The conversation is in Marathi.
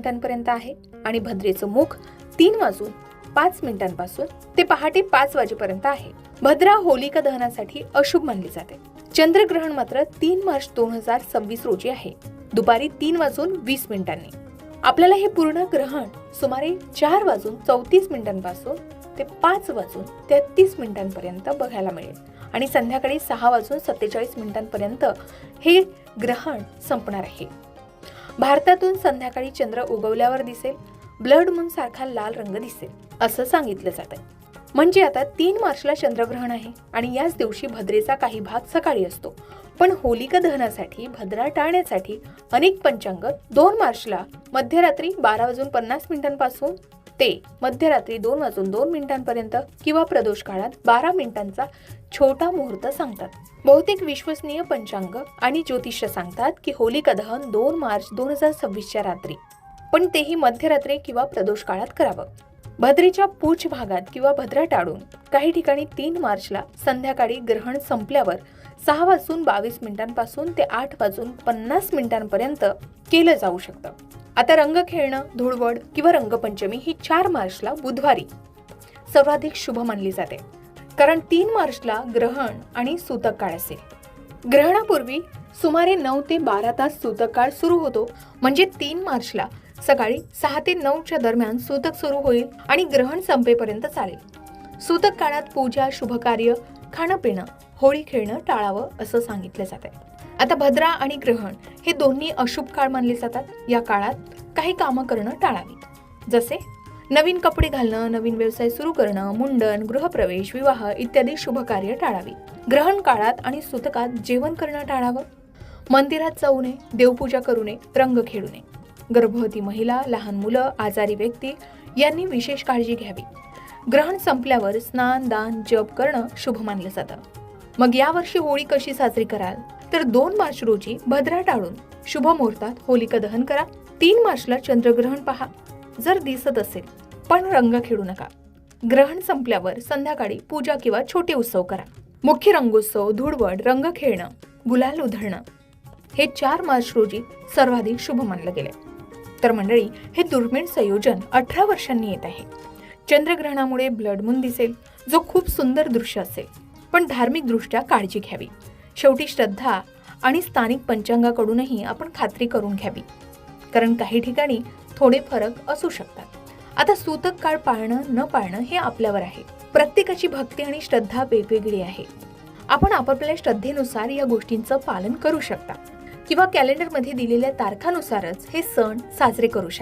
मिनिटांपर्यंत आहे आणि भद्रेचं मुख 3:05 ते पहाटे 5 वाजेपर्यंत आहे. भद्रा होलिका दहनासाठी अशुभ मानली जाते. चंद्रग्रहण मात्र 3 मार्च 2026 रोजी आहे, दुपारी 3:20. आपल्याला हे पूर्ण ग्रहण सुमारे 4:34 ते 5:33 बघायला मिळेल आणि संध्याकाळी 6:47 हे ग्रहण संपणार आहे. भारतातून संध्याकाळी चंद्र उगवल्यावर दिसेल, ब्लड मून सारखा लाल रंग दिसेल असं सांगितलं जात आहे. म्हणजे आता 3 मार्चला चंद्रग्रहण आहे आणि याच दिवशी भद्रेचा काही भाग सकाळी असतो. पण होलिका दहनासाठी भद्रा टाळण्यासाठी अनेक पंचांग 2 मार्चला मध्यरात्री 12:50 ते मध्यरात्री 2:02 किंवा प्रदोष काळात 12 मिनिटांचा छोटा मुहूर्त सांगतात. बहुतेक विश्वसनीय पंचांग आणि ज्योतिष्य सांगतात की होलिका दहन 2 मार्च 2026 रात्री, पण तेही मध्यरात्री किंवा प्रदोष काळात करावं. भद्रेच्या पूछ भागात किंवा भद्रा टाळून काही ठिकाणी 3 मार्चला संध्याकाळी ग्रहण संपल्यावर 6:22 ते 8:50 केलं जाऊ शकतं. आता रंग खेळणं, धुळवड किंवा रंगपंचमी ही 4 मार्चला बुधवारी सर्वाधिक शुभ मानली जाते, कारण 3 मार्चला ग्रहण आणि सूतक काळ असेल. ग्रहणापूर्वी सुमारे 9 ते 12 तास सूतक काळ सुरू होतो, म्हणजे 3 मार्चला सकाळी 6 ते 9 दरम्यान सूतक सुरू होईल आणि ग्रहण संपेपर्यंत चालेल. सूतक काळात पूजा, शुभकार्य, खाणं पिणं, होळी खेळणं टाळावं असं सांगितलं जात आहे. आता भद्रा आणि ग्रहण हे दोन्ही अशुभ काळ मानले जातात. या काळात काही कामं करणं टाळावी, जसे नवीन कपडे घालणं, नवीन व्यवसाय सुरू करणं, मुंडन, गृहप्रवेश, विवाह इत्यादी शुभकार्य टाळावी. ग्रहण काळात आणि सूतकात जेवण करणं टाळावं. मंदिरात जाऊ नये, देवपूजा करू नये, रंग खेळू नये. गर्भवती महिला, लहान मुलं, आजारी व्यक्ती यांनी विशेष काळजी घ्यावी. ग्रहण संपल्यावर स्नान, दान, जप करणं शुभ मानलं जातं. मग यावर्षी होळी कशी साजरी कराल? तर 2 मार्च रोजी भद्रा टाळून शुभ मुहूर्तात होलिका दहन करा. 3 मार्चला चंद्रग्रहण पहा जर दिसत असेल, पण रंग खेळू नका. ग्रहण संपल्यावर संध्याकाळी पूजा किंवा छोटे उत्सव करा. मुख्य रंगोत्सव, धुळवड, रंग खेळणं, गुलाल उधळणं हे 4 मार्च रोजी सर्वाधिक शुभ मानलं गेले. तर मंडळी, हे दुर्मिळ संयोजन 18 वर्षांनी येत आहे. चंद्रग्रहणामुळे ब्लड मून दिसेल, जो खूप सुंदर दृश्य असेल, पण धार्मिक दृष्ट्या काळजी घ्यावी. शेवटी श्रद्धा आणि स्थानिक पंचांगाकडूनही आपण खात्री करून घ्यावी, कारण काही ठिकाणी थोडे फरक असू शकतात. आता सूतक काळ पाळणं न पाळणं हे आपल्यावर आहे. प्रत्येकाची भक्ती आणि श्रद्धा वेगवेगळी आहे. आपण आपापल्या श्रद्धेनुसार या गोष्टींचं पालन करू शकता किंवा कॅलेंडरमध्ये दिलेल्या तारखानुसारच हे सण साजरे करू शकता.